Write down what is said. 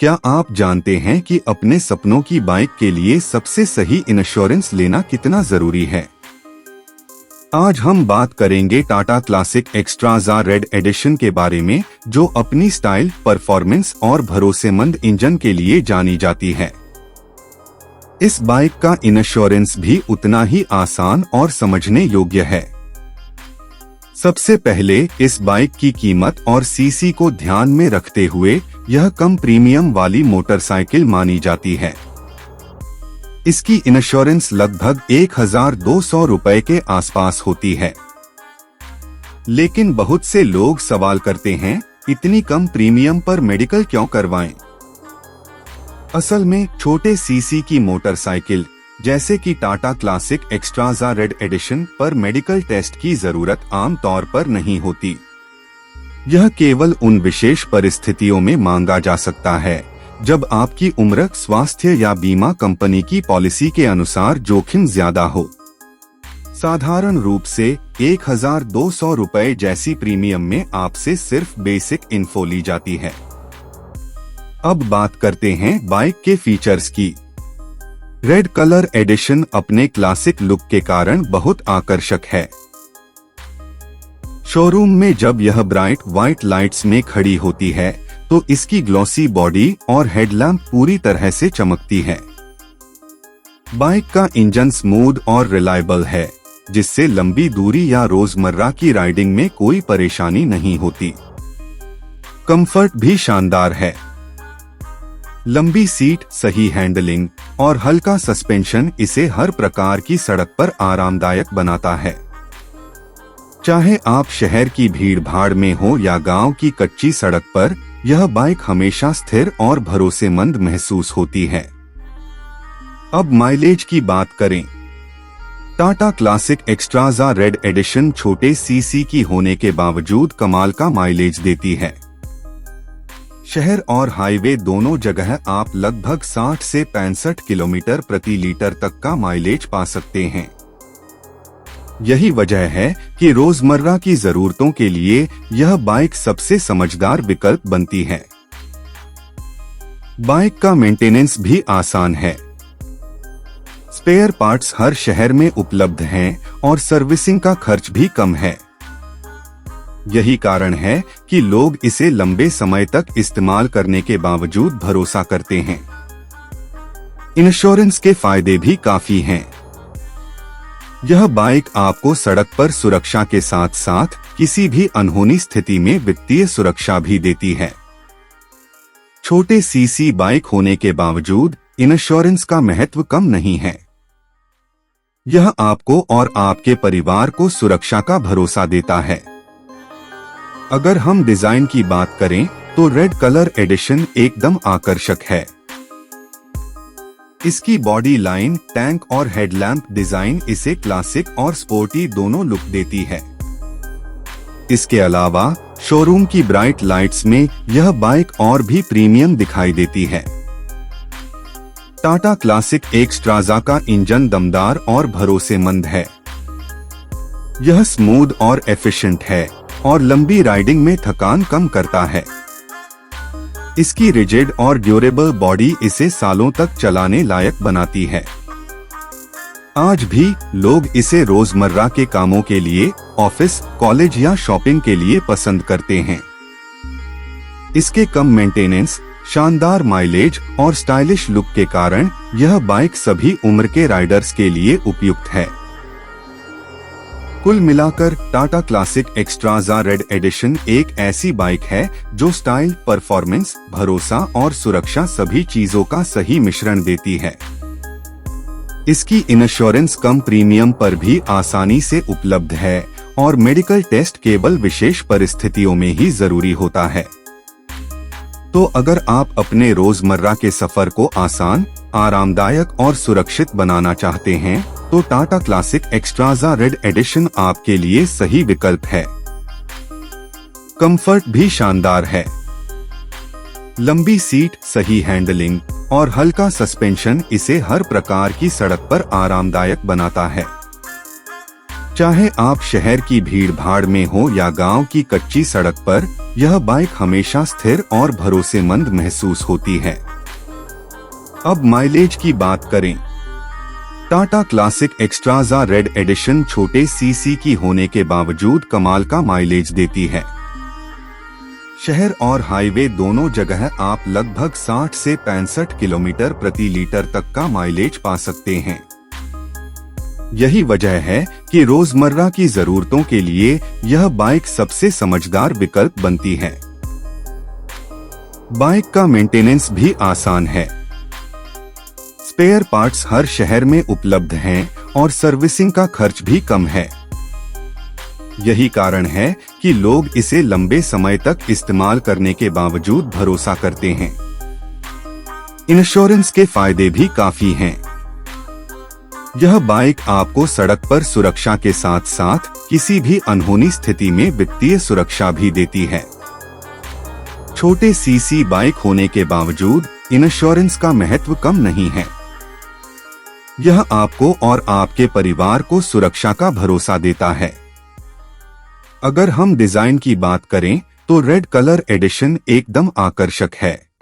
क्या आप जानते हैं कि अपने सपनों की बाइक के लिए सबसे सही इंश्योरेंस लेना कितना जरूरी है? आज हम बात करेंगे टाटा क्लासिक एक्स्ट्राजा रेड एडिशन के बारे में, जो अपनी स्टाइल, परफॉर्मेंस और भरोसेमंद इंजन के लिए जानी जाती है। इस बाइक का इंश्योरेंस भी उतना ही आसान और समझने योग्य है। सबसे पहले इस बाइक की कीमत और सीसी को ध्यान में रखते हुए यह कम प्रीमियम वाली मोटरसाइकिल मानी जाती है। इसकी इंश्योरेंस लगभग 1200 रुपए के आसपास होती है। लेकिन बहुत से लोग सवाल करते हैं, इतनी कम प्रीमियम पर मेडिकल क्यों करवाएं? असल में छोटे सीसी की मोटरसाइकिल जैसे कि टाटा क्लासिक एक्स्ट्राजा रेड एडिशन पर मेडिकल टेस्ट की जरूरत आम तौर पर नहीं होती। यह केवल उन विशेष परिस्थितियों में मांगा जा सकता है जब आपकी उम्र, स्वास्थ्य या बीमा कंपनी की पॉलिसी के अनुसार जोखिम ज्यादा हो। साधारण रूप से 1200 रुपए जैसी प्रीमियम में आपसे सिर्फ बेसिक इन्फो ली जाती है। अब बात करते हैं बाइक के फीचर्स की। रेड कलर एडिशन अपने क्लासिक लुक के कारण बहुत आकर्षक है। शोरूम में जब यह ब्राइट व्हाइट लाइट्स में खड़ी होती है तो इसकी ग्लॉसी बॉडी और हेडलैम्प पूरी तरह से चमकती है। बाइक का इंजन स्मूथ और रिलायबल है, जिससे लंबी दूरी या रोजमर्रा की राइडिंग में कोई परेशानी नहीं होती। कंफर्ट भी शानदार है। लंबी सीट, सही हैंडलिंग और हल्का सस्पेंशन इसे हर प्रकार की सड़क पर आरामदायक बनाता है। चाहे आप शहर की भीड़-भाड़ में हो या गांव की कच्ची सड़क पर, यह बाइक हमेशा स्थिर और भरोसेमंद महसूस होती है। अब माइलेज की बात करें। टाटा क्लासिक एक्स्ट्राजा रेड एडिशन छोटे सीसी की होने के बावजूद कमाल का माइलेज देती है। शहर और हाईवे दोनों जगह आप लगभग 60 से 65 किलोमीटर प्रति लीटर तक का माइलेज पा सकते हैं। यही वजह है कि रोजमर्रा की जरूरतों के लिए यह बाइक सबसे समझदार विकल्प बनती है। बाइक का मेंटेनेंस भी आसान है। स्पेयर पार्ट्स हर शहर में उपलब्ध हैं और सर्विसिंग का खर्च भी कम है। यही कारण है कि लोग इसे लंबे समय तक इस्तेमाल करने के बावजूद भरोसा करते हैं। इंश्योरेंस के फायदे भी काफी हैं। यह बाइक आपको सड़क पर सुरक्षा के साथ साथ किसी भी अनहोनी स्थिति में वित्तीय सुरक्षा भी देती है। छोटे सीसी बाइक होने के बावजूद इंश्योरेंस का महत्व कम नहीं है। यह आपको और आपके परिवार को सुरक्षा का भरोसा देता है। अगर हम डिजाइन की बात करें तो रेड कलर एडिशन एकदम आकर्षक है। इसकी बॉडी लाइन, टैंक और हेडलैम्प डिजाइन इसे क्लासिक और स्पोर्टी दोनों लुक देती है। इसके अलावा शोरूम की ब्राइट लाइट्स में यह बाइक और भी प्रीमियम दिखाई देती है। टाटा क्लासिक एक्स्ट्राजा का इंजन दमदार और भरोसेमंद है। यह स्मूथ और एफिशिएंट है और लंबी राइडिंग में थकान कम करता है। इसकी रिजिड और ड्यूरेबल बॉडी इसे सालों तक चलाने लायक बनाती है। आज भी लोग इसे रोजमर्रा के कामों के लिए, ऑफिस, कॉलेज या शॉपिंग के लिए पसंद करते हैं। इसके कम मेंटेनेंस, शानदार माइलेज और स्टाइलिश लुक के कारण यह बाइक सभी उम्र के राइडर्स के लिए उपयुक्त है। कुल मिलाकर टाटा क्लासिक एक्स्ट्राजा रेड एडिशन एक ऐसी बाइक है जो स्टाइल, परफॉर्मेंस, भरोसा और सुरक्षा सभी चीजों का सही मिश्रण देती है। इसकी इंश्योरेंस कम प्रीमियम पर भी आसानी से उपलब्ध है और मेडिकल टेस्ट केवल विशेष परिस्थितियों में ही जरूरी होता है। तो अगर आप अपने रोजमर्रा के सफर को आसान, आरामदायक और सुरक्षित बनाना चाहते हैं तो टाटा क्लासिक एक्स्ट्राजा रेड एडिशन आपके लिए सही विकल्प है। कंफर्ट भी शानदार है। लंबी सीट, सही हैंडलिंग और हल्का सस्पेंशन इसे हर प्रकार की सड़क पर आरामदायक बनाता है। चाहे आप शहर की भीड़ भाड़ में हो या गांव की कच्ची सड़क पर, यह बाइक हमेशा स्थिर और भरोसेमंद महसूस होती है। अब माइलेज की बात करें। टाटा क्लासिक एक्स्ट्राजा रेड एडिशन छोटे सीसी की होने के बावजूद कमाल का माइलेज देती है। शहर और हाईवे दोनों जगह आप लगभग 60 से 65 किलोमीटर प्रति लीटर तक का माइलेज पा सकते हैं। यही वजह है कि रोजमर्रा की जरूरतों के लिए यह बाइक सबसे समझदार विकल्प बनती है। बाइक का मेंटेनेंस भी आसान है। स्पेयर पार्ट्स हर शहर में उपलब्ध हैं और सर्विसिंग का खर्च भी कम है। यही कारण है कि लोग इसे लंबे समय तक इस्तेमाल करने के बावजूद भरोसा करते हैं। इंश्योरेंस के फायदे भी काफी हैं। यह बाइक आपको सड़क पर सुरक्षा के साथ साथ किसी भी अनहोनी स्थिति में वित्तीय सुरक्षा भी देती है। छोटे सीसी बाइक होने के बावजूद इंश्योरेंस का महत्व कम नहीं है। यह आपको और आपके परिवार को सुरक्षा का भरोसा देता है। अगर हम डिजाइन की बात करें तो रेड कलर एडिशन एकदम आकर्षक है।